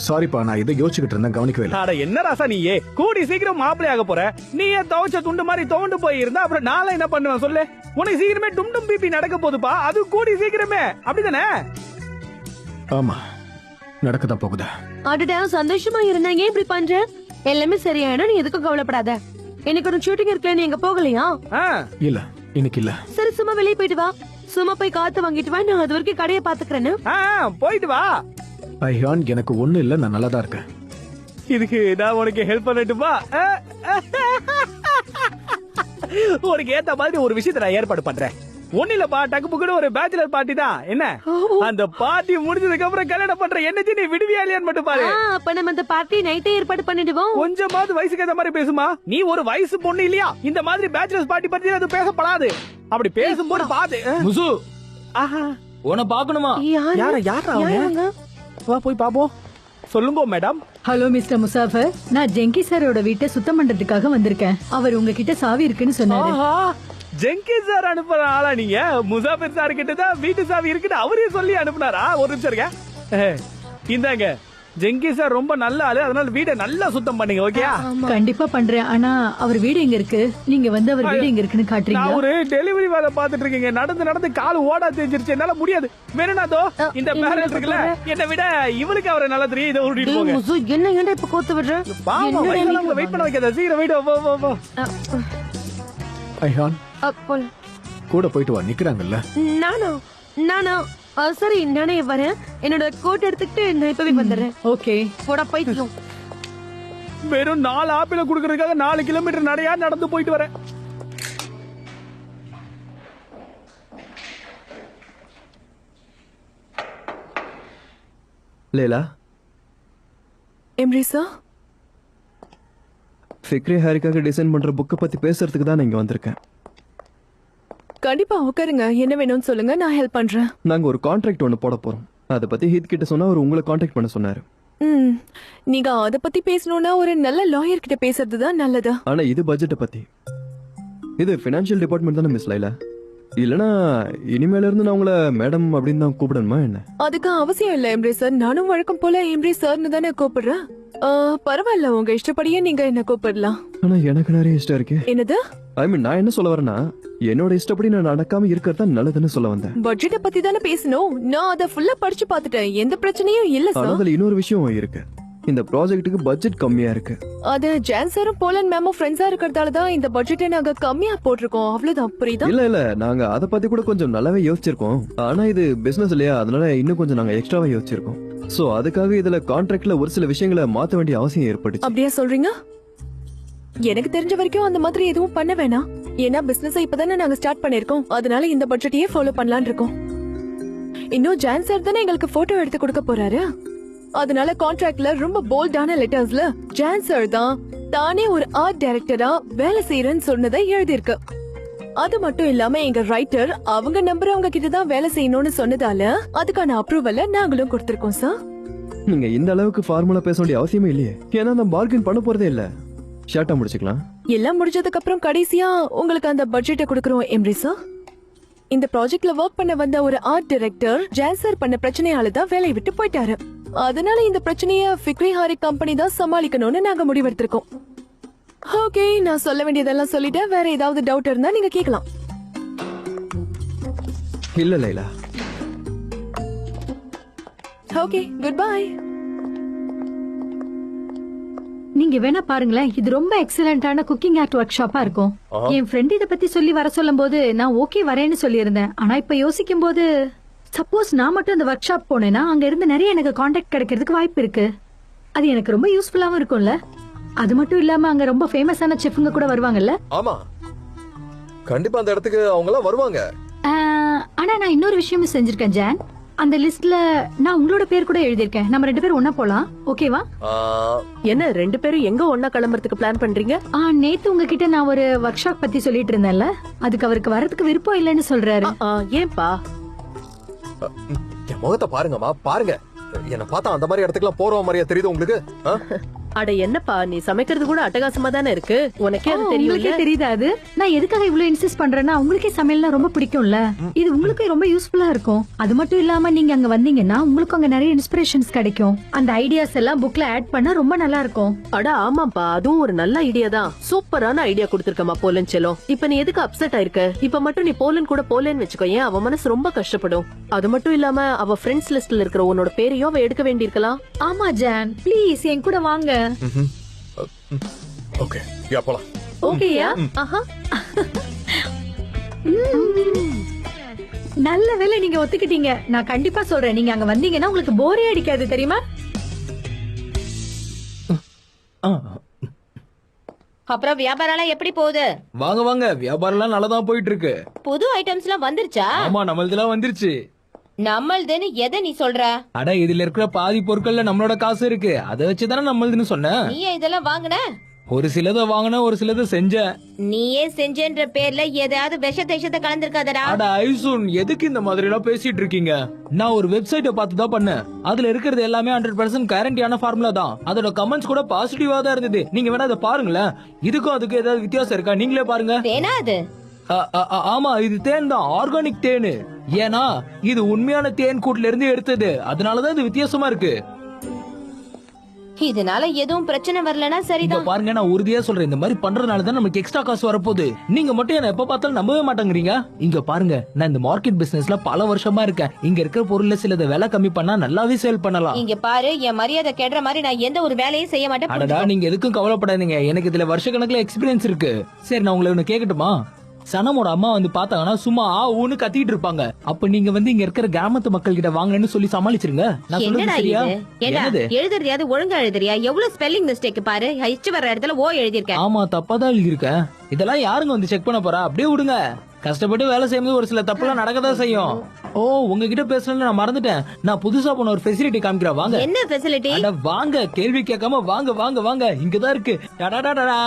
சாரிப்பா, நான் இதை யோசிச்சுக்கிட்டு இருந்தேன், கவனிக்கவே இல்லை. அட என்ன ராசா நீயே கூடி சீக்கிரம் மாப்பிள்ளை ஆக போற. நீ ஏன் துவைச்ச துண்டு மாதிரி தோண்டு போய் இருந்தா அப்புறம் நாளை என்ன பண்ணுவேன் சொல்லு? உனக்கு சீக்கிரமே டும் பிபி நடக்க போகுதுப்பா, அது கூடி சீக்கிரமே, அப்படிதானே? ஆமா, நடக்கதான் போகுதா? அடடா சந்தோஷமா இருந்தா ஏன் இப்படி பண்ற? எல்லாமே சரியாயிடும், நீ எதுக்கும் கவலைப்படாத. எனக்கு ஒரு ஷூட்டிங் இருக்குல்ல, நீ எங்க போகலையா? இல்ல, இன்னைக்கு இல்ல. சரி சும்மா வெளியே போயிட்டு வா, சும்மா போய் காத்து வாங்கிட்டு வா, நான் அது வரைக்கும் கடையை பாத்துக்கிறேன்னு. போயிட்டு வா. ஐயான், எனக்கு ஒண்ணு இல்ல, நான் நல்லாதான் இருக்கேன். இதுக்கு நான் உனக்கு ஹெல்ப் பண்ணட்டுமா? உனக்கு ஏத்த மாதிரி ஒரு விஷயத்தை நான் ஏற்பாடு பண்றேன். ஒண்ணு இல்லப்பா, டக்கு புக்குன்னு ஒரு பேச்சுலர் பார்ட்டி தான். என்ன அந்த பார்ட்டி முடிஞ்சதுக்கு அப்புறம் கல்யாணம் பண்ற என்னச்சு நீ விடுவியா இல்லையான்னு மட்டும் பாரு. அப்ப நம்ம அந்த பார்ட்டி நைட்டே ஏற்பாடு பண்ணிடுவோம். கொஞ்சமாவது வயசுக்கு ஏத்த மாதிரி பேசுமா? நீ ஒரு வயசு பொண்ணு இல்லையா? இந்த மாதிரி பேச்சுலர்ஸ் பார்ட்டி பத்தி அது பேசப்படாது. அப்படி பேசும்போது பாத்து முசு, உன்னை பாக்கணுமா? யாரா வா போய் பாப்போம். சொல்லுங்க மேடம். ஹலோ மிஸ்டர் முசாஃபர், நான் ஜெங்கி சாரோட வீட்டை சுத்தம் பண்றதுக்காக வந்திருக்கேன். அவர் உங்ககிட்ட சாவி இருக்குன்னு சொன்னாரு. ஜெங்கி சார் அனுப்புற ஆளா நீங்க? முசாஃபிர் சார் கிட்ட தான் வீட்டு சாவி இருக்குன்னு அவரே சொல்லி அனுப்புனாரா? ஒரு நிமிஷம் இருங்க. இந்தாங்க, ஜெங்கி சார் ரொம்ப நல்ல ஆளு, அதனால வீட்டை நல்லா சுத்தம் பண்ணீங்க. ஓகேயா? கண்டிப்பா பண்றேன். ஆனா அவர் வீடு எங்க இருக்கு? நீங்க வந்து அவர் வீடு எங்க இருக்குன்னு காட்டுறீங்க. நான் ஒரு டெலிவரி வேலை பாத்துட்டு இருக்கீங்க. நடந்து கால் ஓடா தெரிஞ்சிருச்சு, என்னால முடியாது. வேணும்னாதோ இந்த பேரண்ட் இருக்குல்ல, என்னை விட இவளுக்கு அவரை நல்லா தெரியும். இதை ஓடிட்டு போங்க. என்ன ஏன்டா இப்ப கோத்து விடுற? பாவம், வயசானவங்களை வெயிட் பண்ண வைக்காத, சீக்கிரம் வெயிட். ஐயான், கூட போயிட்டு வா, நிக்கிறாங்கல்ல. நானா சரி, நானே வரேன். என்னோட கோட் எடுத்துக்கிட்டு நான் இப்பவே வந்துடுறேன். ஓகே, போடா பைத்தியம். வெறும் 4 ஆப்பிள குடுக்கறதுக்காக 4 கிலோமீட்டர் நடையா நடந்து போயிட்டு வரேன். லேலா, எம்ரிசா, ஃபிக்ரி ஹாரிக்காக டிசைன் பண்ற புக்கை பத்தி பேசுறதுக்கு தான் இங்க வந்திருக்கேன். கண்டிப்பா உட்காருங்க. என்ன வேணும்னு சொல்லுங்க, நான் ஹெல்ப் பண்றேன். நாங்க ஒரு கான்ட்ராக்ட் ஒன்னு போட போறோம். அதை பத்தி ஹீத் கிட்ட சொன்னா அவர் உங்களை கான்டாக்ட் பண்ண சொன்னாரு. நீங்க அத பத்தி பேசணும்னா ஒரு நல்ல லாயர் கிட்ட பேசுறது தான் நல்லது. ஆனா இது பட்ஜெட்டை பத்தி. இது பினான்சியல் டிபார்ட்மெண்ட் தானே மிஸ் லைலா? இல்லனா இனிமேல இருந்து நான் உங்களை மேடம் அப்படின்னு தான் கூப்பிடணுமா என்ன? அதுக்கு அவசியம் இல்ல எம்ரி சார். நானும் வழக்கம் போல எம்ரி சார்னு தானே கூப்பிடுறேன். பரவாயில்ல, உங்க இஷ்டப்படியே நீங்க என்ன கூப்பிடலாம். ஆனா எனக்கு நிறைய இஷ்டம் இருக்கு. என்னது? ஐ மீன், நான் என்ன சொல்ல வரேன்னா, என்னோட இஷ்டப்படி நான் நடக்காம இருக்கிறது தான் நல்லதுன்னு சொல்ல வந்தேன். பட்ஜெட்டை பத்தி தானே பேசணும். நான் அதை ஃபுல்லா படிச்சு பார்த்துட்டேன், எந்த பிரச்சனையும் இல்ல சார். அதுல இன்னொரு விஷயம் இருக்கு. இந்த ப்ராஜெக்ட்டுக்கு பட்ஜெட் கம்மியா இருக்கு. அது ஜான் சாரும் போலன் மேமும் ஃப்ரெண்ட்ஸா இருக்கிறதால தான் இந்த பட்ஜெட்டை நாங்க கம்மியா போட்டிருக்கோம். அவ்வளவுதான், புரியுதா? இல்ல நாங்க அத பத்தி கூட கொஞ்சம் நல்லாவே யோசிச்சிருக்கோம். ஆனா இது பிசினஸ் இல்லையா, அதனால இன்னும் கொஞ்சம் நாங்க எக்ஸ்ட்ராவா யோசிச்சிருக்கோம். சோ அதுக்காக இதுல கான்ட்ராக்ட்ல ஒரு சில விஷயங்களை மாத்த வேண்டிய அவசியம் ஏற்பட்டுச்சு. அப்படியா சொல்றீங்க? எனக்கு தெரிஞ்ச வரைக்கும் அந்த மாதிரி எதுவும் பண்ண வேணாம். ஏன்னா பிசினஸ் இப்பதானே நாங்க ஸ்டார்ட் பண்ணிருக்கோம், அதனால இந்த பட்ஜெட்டையே ஃபாலோ பண்ணலாம்னு இருக்கோம். இன்னும் ஜான் சார் தானே எங்களுக்கு போட்டோ எடுத்து கொடுக்க போறாரு. அதனால கான்ட்ராக்ட்ல ரொம்ப போல்டான லெட்டர்ஸ்ல ஜான் சார் தான் தானே ஒரு ஆர்ட் டைரக்டரா வேலை செய்யறேன்னு சொன்னதை எழுதியிருக்கு. அது மட்டும் இல்லாம எங்க ரைட்டர் அவங்க நம்பர் அவங்க கிட்ட தான் வேலை செய்யணும்னு சொன்னதால அதுக்கான அப்ரூவலை நாங்களும் கொடுத்திருக்கோம் சார். நீங்க இந்த அளவுக்கு ஃபார்முலா பேச வேண்டிய அவசியமே இல்லையே. ஏன்னா நான் பார்கெயின் பண்ண போறதே இல்ல. ஷார்ட்டா முடிச்சுக்கலாம். எல்லாம் முடிஞ்சதுக்கு அப்புறம் கடைசியா உங்களுக்கு அந்த பட்ஜெட்டை கொடுக்கறோம் எம்ரி சார். இந்த ப்ராஜெக்ட்ல ஒர்க் பண்ண வந்த ஒரு ஆர்ட் டைரக்டர் ஜான் சார் பண்ண பிரச்சனையால தான் வேலையை விட்டு போயிட்டாரு. அதனால இந்த பிரச்சனைய ஃபிக்ரி ஹாரி கம்பெனி தான் சமாளிக்கணும்னு நாங்க முடிவெடுத்திருக்கோம். ஓகே, நான் சொல்ல வேண்டியதெல்லாம் சொல்லிட்டேன். வேற ஏதாவது டவுட் இருந்தா நீங்க கேட்கலாம். இல்ல லைலா. Okay, good bye. நீங்க வேணா பாருங்களேன், இது ரொம்ப எக்ஸலண்டான குக்கிங் ஆர்ட் ஒர்க் ஷாப்பா இருக்கும். என் ஃப்ரெண்ட் இத பத்தி சொல்லி வர சொல்லும் போது நான் ஓகே வரேன்னு சொல்லியிருந்தேன். ஆனா இப்ப யோசிக்கும் போது சப்போஸ் நான் மட்டும் அந்த ஒர்க் ஷாப் போனேன்னா அங்க இருந்து நிறைய எனக்கு கான்டாக்ட் கிடைக்கிறதுக்கு வாய்ப்பு இருக்கு. அது எனக்கு ரொம்ப யூஸ்ஃபுல்லாவும் இருக்கும்ல. அது மட்டும் இல்லாம அங்க ரொம்ப ஃபேமஸான செஃப்ங்க கூட வருவாங்கல்ல. ஆமா, கண்டிப்பா அந்த இடத்துக்கு அவங்க எல்லாம் வருவாங்க. ஆனா நான் இன்னொரு விஷயமும் செஞ்சிருக்கேன் ஜான். அந்த லிஸ்ட்ல நான் உங்களோட பேர் கூட எழுதியிருக்கேன். நம்ம 2 பேரும் ஒண்ணா போலாம், ஓகேவா? என்ன 2 பேரும் எங்க ஒண்ணா கிளம்புறதுக்கு பிளான் பண்றீங்க? நேத்து உங்ககிட்ட நான் ஒரு ஒர்க் ஷாப் பத்தி சொல்லிட்டு இருந்தேன்ல, அதுக்கு அவருக்கு வரதுக்கு விருப்பம் இல்லைன்னு சொல்றாரு. ஏன்பா? என் முகத்தை பாருங்கம்மா, பாருங்க. என்ன பார்த்தா அந்த மாதிரி இடத்துக்குலாம் போற மாதிரியா தெரியுது உங்களுக்கு? அட என்னப்பா நீ சமைக்கிறது கூட அட்டகாசமா தானே இருக்கு, உனக்கே அது உங்களுக்கே தெரியும். தெரியுதா அது? நான் எதுக்காக இவ்வளவு இன்சிஸ்ட் பண்றேன்னா உங்களுக்கே சமையல்னா ரொம்ப பிடிக்கும்ல, இது உங்களுக்கு ரொம்ப யூஸ்ஃபுல்லா இருக்கும். அது மட்டும் இல்லாம நீங்க அங்க வந்தீங்கன்னா உங்களுக்கு அங்க நிறைய இன்ஸ்பிரேஷன்ஸ் கிடைக்கும். அந்த ஐடியாஸ் எல்லாம் புக்ல ஆட் பண்ணா ரொம்ப நல்லா இருக்கும். அட ஆமாப்பா, அதுவும் ஒரு நல்ல ஐடியா தான். சூப்பரான ஐடியா கொடுத்திருக்கமா போலன் செல்லம். இப்ப நீ எதுக்கு அப்செட் ஆயிருக்க? இப்ப மட்டும் நீ போலன் கூட போலேன்னு வச்சுக்கோ, ஏன் அவ மனசு ரொம்ப கஷ்டப்படும். அது மட்டும் இல்லாம அவ ஃப்ரெண்ட்ஸ் லிஸ்ட்ல இருக்கிற உன்னோட பேரையும் அவ எடுக்க வேண்டியிருக்கலாம். ஆமா ஜான், ப்ளீஸ் என் கூட வாங்க. ஓகே யா போலாம். ஓகேயா? ஆஹா. நல்ல வேளை நீங்க ஒத்துக்கிட்டீங்க. நான் கண்டிப்பா சொல்றேன், நீங்க அங்க வந்தீங்கன்னா உங்களுக்கு போரே அடிக்காது தெரியுமா? அப்புறம் வியாபாரம் எல்லாம் எப்படி போகுது? வாங்க வாங்க, வியாபாரம் எல்லாம் நல்லதான் போயிட்டு இருக்கு. புது ஐட்டம்ஸ் எல்லாம் வந்துருச்சா? ஆமா, நம்மளதெல்லாம் வந்துருச்சு. நம்மள்துன்னு எதை நீ சொல்ற? அட இதுல இருக்கிற பாதி பொருட்கள்ல நம்மளோட காசு இருக்கு, அதை வச்சுதானே நம்மளதுன்னு சொன்னேன். நீயே இதெல்லாம் வாங்குன? ஒரு சிலதை வாங்கின, ஒரு சிலதை செஞ்சேன். நீயே செஞ்சேன்ற பேர்ல ஏதாவது விஷத்தை கலந்துருக்காதடா. அட ஐசூன், எதுக்கு இந்த மாதிரி எல்லாம் பேசிட்டு இருக்கீங்க? நான் ஒரு வெப்சைட்டை பார்த்து தான் பண்ணேன். அதுல இருக்கிறது எல்லாமே 100% கேரண்டியான ஃபார்முலா தான். அதோட கமெண்ட்ஸ் கூட பாசிட்டிவா தான் இருந்தது. நீங்க வேணா அதை பாருங்களேன். இதுக்கும் அதுக்கு ஏதாவது வித்தியாசம் இருக்கா? நீங்களே பாருங்க. தேனா அது? ஆமா, இது தேன் தான், ஆர்கானிக் தேன். ஏன்னா இது உண்மையான தேன் கூட்டுல இருந்து எடுத்தது, அதனாலதான் இது வித்தியாசமா இருக்கு. இதனால எதுவும் பிரச்சனை வரலனா இங்க சரிதான். பாருங்க, நான் உறுதியா சொல்றேன், இந்த மாதிரி பண்றதுனால தான் நமக்கு எக்ஸ்ட்ரா காசு வரப்போகுது. நீங்க மட்டும் என்ன எப்ப பார்த்தாலும் நம்பவே மாட்டேங்கிறீங்க. இங்க பாருங்க, நான் இந்த மார்க்கெட் பிசினஸ்ல பல வருஷமா இருக்கேன். இங்க இருக்கிற பொருள்ல சிலதை விலை கம்மி பண்ணா நல்லாவே சேல் பண்ணலாம். இங்க பாரு, என் மரியாதை கெடுற மாதிரி நான் எந்த ஒரு வேலையும் செய்ய மாட்டேன். அடடா, நீங்க எதுக்கும் கவலைப்படாதீங்க, எனக்கு இதுல வருஷ கணக்குல எக்ஸ்பீரியன்ஸ் இருக்கு. சரி, நான் உங்களை ஒண்ணு கேட்கட்டுமா? சனமோட அம்மா வந்து பார்த்தாங்கன்னா சும்மா ஊன்னு கத்திட்டு இருப்பாங்க. அப்ப நீங்க வந்து இங்க இருக்கிற கிராமத்து மக்கள் கிட்ட வாங்கன்னு சொல்லி சமாளிச்சிருங்க. நான் சொல்றது என்னடா சரியா? இது? ஏண்டா, என்னது? எழுதுறியாவது ஒழுங்கா எழுதுறியா? எவ்வளவு ஸ்பெல்லிங் மிஸ்டேக் பாரு. ஹைச் வர்ற இடத்துல ஓ எழுதிருக்க. ஆமா, தப்பாதான் எழுதியிருக்கேன். இதெல்லாம் யாருங்க வந்து செக் பண்ண போறா? அப்படியே விடுங்க. கஷ்டப்பட்டு வேலை செய்யும்போது ஒரு சில தப்புலாம் நடக்கதான் செய்யும். ஓ, உங்ககிட்ட பேசணும்னு நான் மறந்துட்டேன். நான் புதுசா போன ஒரு ஃபெசிலிட்டி காமிக்கிறேன், வாங்க. என்ன ஃபெசிலிட்டி? அட வாங்க, கேள்வி கேட்காம வாங்க வாங்க வாங்க, இங்கதான் இருக்கு. டடடடடா.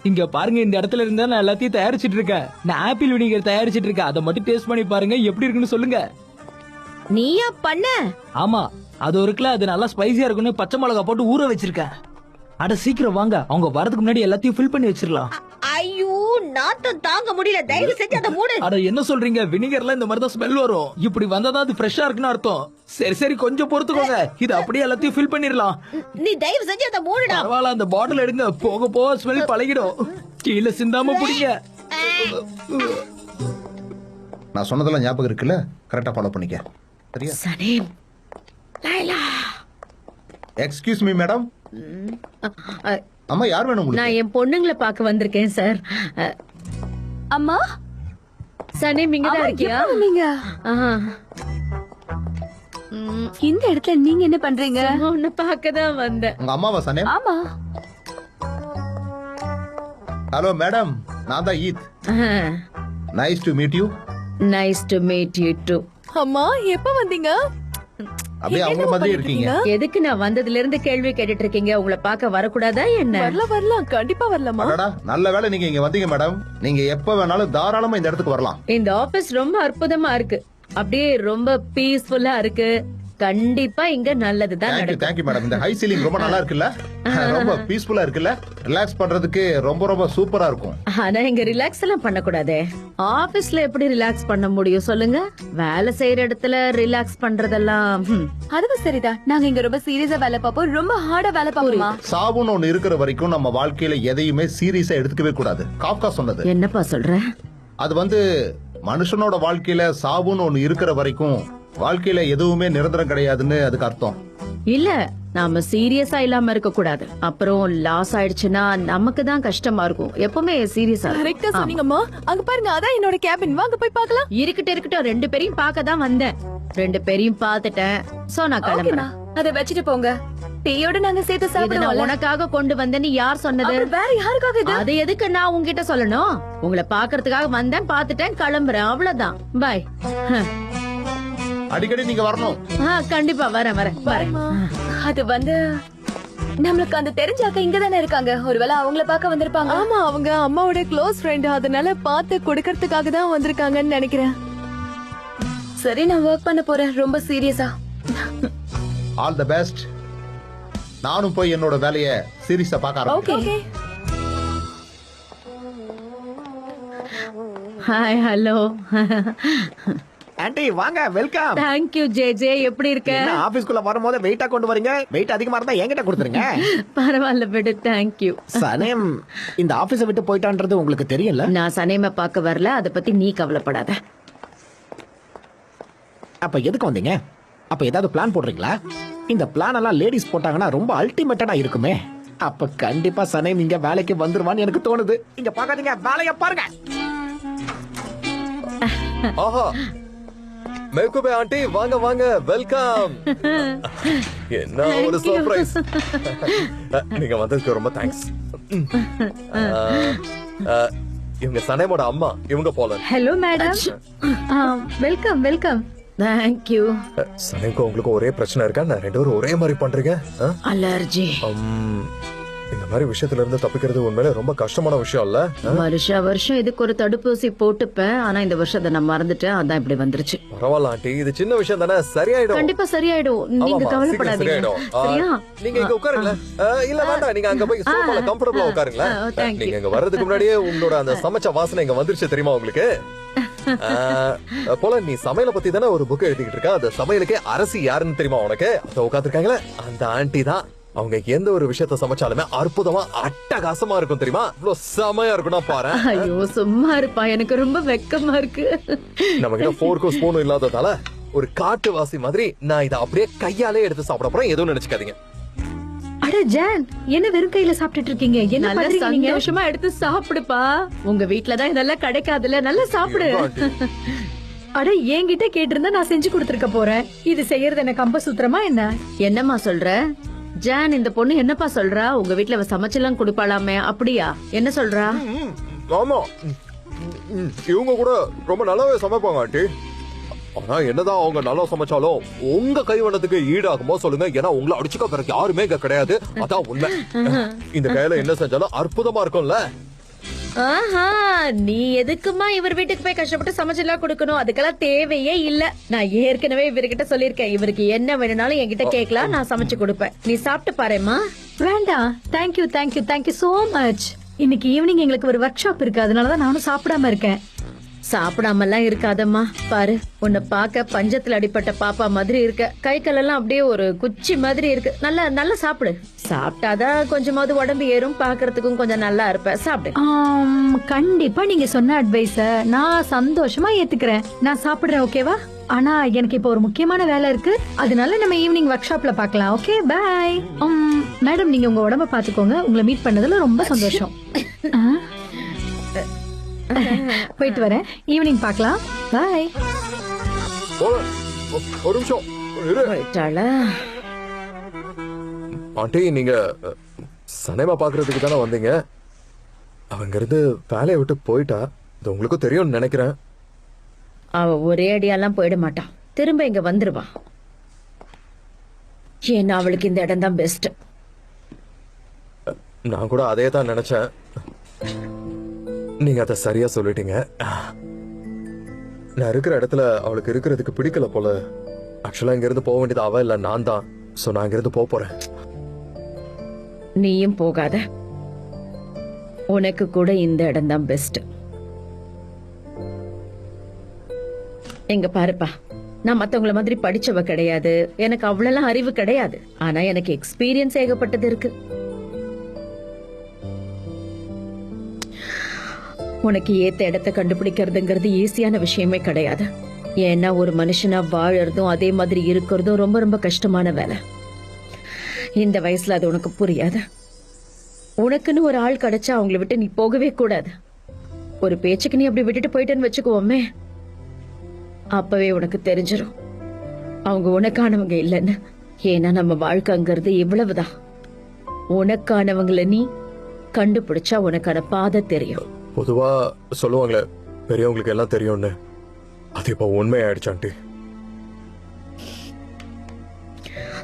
இங்க பாருங்க, இந்த இடத்துல இருந்தா நான் எல்லாத்தையும் தயாரிச்சிட்டு இருக்கேன். நான் ஆப்பிள் வினிகர் தயாரிச்சிட்டு இருக்கேன். அதை மட்டும் டேஸ்ட் பண்ணி பாருங்க, எப்படி இருக்குன்னு சொல்லுங்க. நீயா பண்ண? ஆமா, அது இருக்குல்ல, அது நல்லா ஸ்பைசியா இருக்குன்னு பச்சை மிளகா போட்டு ஊற வச்சிருக்கேன். அட சீக்கிரம் வாங்க, அவங்க வரதுக்கு முன்னாடி எல்லாத்தையும் ஃபில் பண்ணி வச்சிரலாம். ஐயோ, நாத்தம் தாங்க முடியல, தயவு செஞ்சு அதை மூடு. அட என்ன சொல்றீங்க? வினிகர்ல இந்த மாதிரி தான் ஸ்மெல் வரும். இப்படி வந்தாதான் அது ஃப்ரெஷ்ஷா இருக்குன்னு அர்த்தம். சரி சரி, கொஞ்சம் பொறுத்துக்கோங்க. இது அப்படியே எல்லாத்தையும் ஃபில் பண்ணிரலாம். நீ தயவு செஞ்சு அதை மூடுடா. பரவாயில்ல, அந்த பாட்டில் எடுங்க, போக போக ஸ்மெல் பழகிடும். கீழே சிந்தாம புடிங்க. நான் சொன்னதெல்லாம் ஞாபகம் இருக்குல்ல? கரெக்டா ஃபாலோ பண்ணிக்க. சரியா? Saneem, Laila. Excuse me madam. அம்மா, யார் வேணும் உங்களுக்கு? நான் என் பொண்ணுங்களை பார்க்க வந்திருக்கேன் சார். அம்மா, சனே இங்க தான் இருக்கியா? நீங்க ஆஹா. இந்த இடத்துல நீங்க என்ன பண்றீங்க? உன்னை பார்க்க தான் வந்தேன். உங்க அம்மாவா சனே? ஆமா. ஹலோ மேடம், நான் தான் Eid. Nice to meet you. Nice to meet you to. அம்மா, எப்ப வந்தீங்க? அப்படியே அவங்க மாதிரி இருக்கீங்க. எதுக்கு நான் வந்ததுல இருந்து கேள்வி கேட்டுட்டு இருக்கீங்க? உங்களை பார்க்க வரக்கூடாதா என்ன? வரலாம், கண்டிப்பா வரலாமா? அடடா, நல்ல வேளை நீங்க இங்க வந்தீங்க மேடம். நீங்க எப்ப வேணாலும் தாராளமா இந்த இடத்துக்கு வரலாம். இந்த ஆபீஸ் ரொம்ப அற்புதமா இருக்கு. அப்படியே ரொம்ப பீஸ்ஃபுல்லா இருக்கு. கண்டிப்பா இங்க நல்லதுதான் நடக்கும். Thank you madam. இந்த ஹை சீலிங் ரொம்ப நல்லா இருக்குல்ல? ரொம்ப பீஸ்ஃபுல்லா இருக்குல்ல? ரிலாக்ஸ் பண்றதுக்கு ரொம்ப ரொம்ப சூப்பரா இருக்கும். ஆனா இங்க ரிலாக்ஸ் எல்லாம் பண்ண கூடாதே. ஆபீஸ்ல எப்படி ரிலாக்ஸ் பண்ண முடியும் சொல்லுங்க? வேலை செய்யற இடத்துல ரிலாக்ஸ் பண்றதெல்லாம் அதுவும் சரிதான். நாங்க இங்க ரொம்ப சீரியஸா வேலை பார்ப்போம், ரொம்ப ஹார்டா வேலை பார்ப்போமா. சாவுன்னு ஒண்ணு இருக்கிற வரைக்கும் நம்ம வாழ்க்கையில எதையுமே சீரியஸா எடுத்துக்கவே கூடாது. காஃப்கா சொன்னது. என்னப்பா சொல்ற? அது வந்து மனுஷனோட வாழ்க்கையில சாவுன்னு ஒண்ணு இருக்கிற வரைக்கும் வாழ்க்கையில எதுவுமே நிரந்தரம் கிடையாதுன்னு அதுக்கு அர்த்தம். இல்ல, நாம சீரியஸா இல்லாம இருக்க கூடாது. அப்புறம் லாஸ் ஆயிடுச்சுன்னா நமக்கு தான் கஷ்டமா இருக்கும். எப்பவுமே சீரியஸா கரெக்டா சொன்னீங்கம்மா. அங்க பாருங்க, அதான் என்னோட கேபின். வாங்க போய் பார்க்கலாம். இருக்கட்டும். ரெண்டு பேரையும் பார்க்க தான் வந்தேன். ரெண்டு பேரையும் பார்த்துட்டேன். சோ நான் கிளம்புறேன். அதை வச்சுட்டு போங்க. டீயோட நாங்க சேர்த்து இதை நான் சாப்பிடுவோம். உனக்காக கொண்டு வந்தேன்னு யார் சொன்னது? வேற யாருக்காக இது? அது எதுக்கு நான் உங்ககிட்ட சொல்லணும்? உங்களை பாக்குறதுக்காக வந்தேன், பார்த்துட்டேன், கிளம்புறேன், அவ்வளவுதான். பாய். அடிக்கடி நீங்க வரணும். கண்டிப்பா வரேன். அது வந்து நம்மளுக்கு அந்த தெரிஞ்ச அக்கா இங்க தானே இருக்காங்க. ஒருவேளை அவங்கள பார்க்க வந்திருப்பாங்க. ஆமா, அவங்க அம்மாவோட க்ளோஸ் ஃப்ரெண்ட். அதனால பார்த்து கொடுக்கறதுக்காக தான் வந்திருக்காங்கன்னு நினைக்கிறேன். சரி, நான் ஒர்க் பண்ண போறேன் ரொம்ப சீரியஸா. All the best. நானும் போய் என்னோட வேலையை சீரியஸா பார்க்க ஆரம்பிக்கிறேன். Hi hello. ஆண்டி வாங்க, வெல்கம். Thank you J. எப்படி இருக்க? ஆபீஸ்க்குள்ள வரும்போது வெயிட்டா கொண்டு வரீங்க. வெயிட் அதிகமா இருந்தா என்கிட்ட கொடுத்துருங்க. பரவாயில்ல விடு. தேங்க்யூ. சனேம் இந்த ஆபீஸ விட்டு போயிட்டான்றது உங்களுக்கு தெரியல. நான் சனேம பார்க்க வரல, அத பத்தி நீ கவலைப்படாத. அப்ப எதுக்கு வந்தீங்க? அப்ப ஏதாவது பிளான் போடுறீங்களா? இந்த பிளான் எல்லாம் லேடிஸ் போட்டாங்கன்னா ரொம்ப அல்டிமேட்டடா இருக்குமே. அப்ப கண்டிப்பா சனேம் இங்க வேலைக்கு வந்துருவான்னு எனக்கு தோணுது. இங்க பாக்காதீங்க, வேலைய பாருங்க. ஆஹா, மேகுபே ஆண்டி வாங்க வாங்க, வெல்கம். என்ன ஒரு சர்ப்ரைஸ். நீங்க வந்ததுக்கு ரொம்ப தேங்க்ஸ். இவங்க சனேமோட அம்மா, இவங்க போல. Hello madam. Welcome welcome. Thank you. சனேம்க்கு உங்களுக்கு ஒரே பிரச்சனை இருக்கா? நான் ரெண்டு பேரும் ஒரே மாதிரி பண்றீங்க. அலர்ஜி. இந்த மாதிரி விஷயத்துல இருந்து தப்பிக்கிறது உண்மையில ரொம்ப கஷ்டமான விஷயம் இல்ல? வருஷம் இதுக்கு ஒரு தடுப்பூசி போட்டுப்பேன். ஆனா இந்த வருஷம் அதை நான் மறந்துட்டேன். அதான் இப்படி வந்துருச்சு. பரவாயில்ல ஆண்டி, இது சின்ன விஷயம் தானே, சரியாயிடும். கண்டிப்பா சரியாயிடும். நீங்க கவலைப்படாதீங்க. சரியா? நீங்க இங்க உட்காருங்களா? இல்ல வேண்டாம், நீங்க அங்க போய் சோஃபால கம்ஃபர்ட்டபிளா உட்காருங்களா. நீங்க இங்க வர்றதுக்கு முன்னாடியே உங்களோட அந்த சமைச்ச வாசனை இங்க வந்துருச்சு தெரியுமா உங்களுக்கு? போல நீ சமையல பத்தி தானே ஒரு புக் எழுதிக்கிட்டு இருக்க. அந்த சமையலுக்கே அரசி யாருன்னு தெரியுமா உனக்கு? அத உட்காந்துருக்காங்களே அந்த ஆண்டி தான். அவங்க எந்த ஒரு விஷயத்த சமைச்சாலுமே அற்புதமா அட்டகாசமா இருக்கும் தெரியுமா? இவ்வளவு செமையா இருக்கும்னா பாரு. ஐயோ சும்மா இருப்பா, எனக்கு ரொம்ப வெக்கமா இருக்கு. நம்ம கிட்ட ஃபோர்க்கும் ஸ்பூனும் இல்லாததால ஒரு காட்டுவாசி மாதிரி நான் இதை அப்படியே கையாலே எடுத்து சாப்பிட போறேன். எதுவும் நினைச்சுக்காதீங்க. அட ஜான், என்ன வெறும் கையில சாப்பிட்டுட்டு இருக்கீங்க? என்ன பண்றீங்க நீங்க? சந்தோஷமா எடுத்து சாப்பிடுப்பா. உங்க வீட்லதான் இதெல்லாம் கிடைக்காதுல்ல, நல்லா சாப்பிடு. அட என்கிட்ட கேட்டிருந்தா நான் செஞ்சு கொடுத்துருக்க போறேன். இது செய்யறது எனக்கு கம்ப சூத்திரமா என்ன? என்னம்மா சொல்ற? ஜான், இந்த பொண்ணு என்னப்பா சொல்றா? உங்க வீட்ல அவ சமைச்செல்லாம் குடுப்பாளாமே, அப்படியா? என்ன சொல்றா? ஆமா, இவங்க கூட ரொம்ப நல்லாவே சமைப்பாங்க ஆண்டி. ஆனா என்னதான் அவங்க நல்லா சமைச்சாலும் உங்க கைவண்ணத்துக்கு ஈடாகுமோ சொல்லுங்க. ஏன்னா உங்களை அடிச்சுக்க பிறகு யாருமே இங்க கிடையாது. அதான் உண்மை. இந்த கையில என்ன செஞ்சாலும் அற்புதமா இருக்கும்ல. ஆஹா, நீ எதுக்குமா இவர் வீட்டுக்கு போய் கஷ்டப்பட்டு சமைச்செல்லாம் கொடுக்கணும்? அதுக்கெல்லாம் தேவையே இல்ல. நான் ஏற்கனவே இவர்கிட்ட சொல்லிருக்கேன், இவருக்கு என்ன வேணும்னாலும் என்கிட்ட கேட்கலாம், நான் சமைச்சு கொடுப்பேன். நீ சாப்பிட்டு பாருமா. வேண்டாம், thank you thank you thank you so much. இன்னைக்கு ஈவினிங் எங்களுக்கு ஒரு ஒர்க் ஷாப் இருக்கு, அதனாலதான் நானும் சாப்பிடாம இருக்கேன். சாப்பிடாமலாம் இருக்காதம்மா. பாரு, உன்னை பார்க்க பஞ்சத்துல அடிப்பட்ட பாப்பா மாதிரி இருக்க. கை காலெல்லாம் அப்படியே ஒரு குச்சி மாதிரி இருக்கு. நல்லா நல்லா சாப்பிடு. சாப்பிட்டாதான் கொஞ்சமாவது உடம்பு ஏறும், பாக்குறதுக்கும் கொஞ்சம் நல்லா இருப்ப. சாப்பிடு. கண்டிப்பா நீங்க சொன்ன அட்வைஸ நான் சந்தோஷமா ஏத்துக்கிறேன். நான் சாப்பிடுறேன், ஓகேவா? ஆனா எனக்கு இப்போ ஒரு முக்கியமான வேலை இருக்கு, அதனால நம்ம ஈவினிங் ஒர்க் ஷாப்ல பார்க்கலாம். Okay, by. மேடம், நீங்க உங்க உடம்ப பாத்துக்கோங்க. உங்களை மீட் பண்ணதுல ரொம்ப சந்தோஷம். போயிட்டு வரேன், ஈவினிங் பார்க்கலாம். பை. ஒரு நிமிஷம் போயிட்டாளா? ஆண்டி, நீங்க சனேமா பாக்குறதுக்கு தானே வந்தீங்க? அவங்க இருந்து வேலையை விட்டு போயிட்டா. இது உங்களுக்கும் தெரியும்னு நினைக்கிறேன். அவ ஒரே அடியெல்லாம் போயிட மாட்டா, திரும்ப இங்க வந்துருவா. ஏன்னா அவளுக்கு இந்த இடம் தான் பெஸ்ட். நான் கூட அதே தான் நினைச்சேன். நீங்க அதை சரியா சொல்லிட்டீங்க. நான் இருக்கிற இடத்துல அவளுக்கு இருக்கிறதுக்கு பிடிக்கல போல. ஆக்சுவலா இங்க இருந்து போக வேண்டியது அவ இல்ல, நான் தான். சோ நான் இங்க இருந்து போறேன். நீயும் போகாத. உனக்கு கூட இந்த இடம் தான் பெஸ்ட். எங்க பாருப்பா, நான் மத்தவங்கள மாதிரி படிச்சவ கிடையாது, எனக்கு அவ்வளவு அறிவு கிடையாது. ஆனா எனக்கு எக்ஸ்பீரியன்ஸ் ஏகப்பட்டது இருக்கு. உனக்கு ஏத்த இடத்தை கண்டுபிடிக்கிறதுங்கிறது ஈஸியான விஷயமே கிடையாது. ஏன்னா ஒரு மனுஷனா வாழறதும் அதே மாதிரி இருக்கிறதும் ரொம்ப ரொம்ப கஷ்டமான வேலை. இந்த வயசுல அது உனக்கு புரியாது. உனக்குன்னு ஒரு ஆள் கிடைச்சா அவங்கள விட்டு நீ போகவே கூடாது. ஒரு பேச்சுக்கு நீ அப்படி விட்டுட்டு போயிட்டேன்னு வச்சுக்குவோமே, அப்பவே உனக்கு தெரிஞ்சிடும் அவங்க உனக்கானவங்க இல்லைன்னு. ஏன்னா நம்ம வாழ்க்கைங்கிறது இவ்வளவுதான். உனக்கானவங்களை நீ கண்டுபிடிச்சா உனக்கான பாதை தெரியும். பொதுவா சொல்லுவாங்களே, பெரியவங்களுக்கு எல்லாம் தெரியும்னு. அது இப்ப உண்மையாயிடுச்சு ஆண்டி.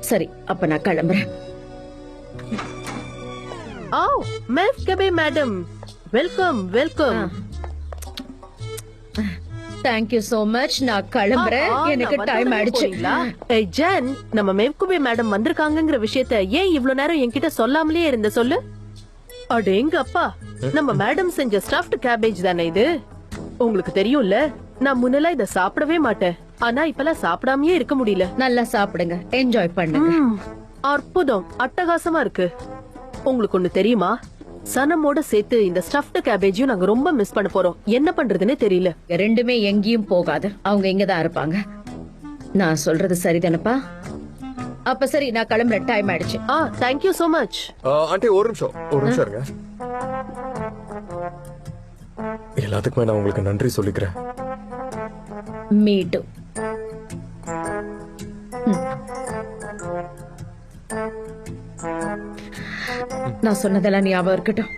சரி, அப்ப நான் கிளம்புறேன். Oh, madam, welcome welcome. Thank you so much. நான் கிளம்புறேன், எனக்கு டைம் ஆயிடுச்சு. ஏய் ஜான், நம்ம மெவ்குபே மேடம் வந்திருக்காங்கங்கிற விஷயத்த ஏன் இவ்ளோ நேரம் என்கிட்ட சொல்லாமலே இருந்த சொல்லு. அடேங்க அப்பா, நம்ம மேடம் செஞ்ச ஸ்டஃப்ட் கேபேஜ் தானே இது. உங்களுக்கு தெரியும்ல, நான் முன்னெல்லாம் இத சாப்பிடவே மாட்டேன். ஆனா இப்பெல்லாம் சாப்பிடாமயே இருக்க முடியல. நல்லா சாப்பிடுங்க, என்ஜாய் பண்ணுங்க. அற்புதம், அட்டகாசமா இருக்கு. உங்களுக்கு ஒண்ணு தெரியுமா, சனமோட சேர்த்து இந்த ஸ்டஃப்ட் கேபேஜையும் நாங்க ரொம்ப மிஸ் பண்ண போறோம். என்ன பண்றதுன்னே தெரியல. ரெண்டுமே எங்கேயும் போகாது, அவங்க இங்கதான் இருப்பாங்க. நான் சொல்றது சரிதானப்பா? அப்ப சரி, நான் கிளம்புற டைம் ஆயிடுச்சு. Thank you so much. ஆண்டி ஒரு நிமிஷம் இருங்க. எல்லாத்துக்குமே நான் உங்களுக்கு நன்றி சொல்லிக்கிறேன். மீட்டு. நான் சொன்னதெல்லாம் ஞாபகம் இருக்கட்டும்.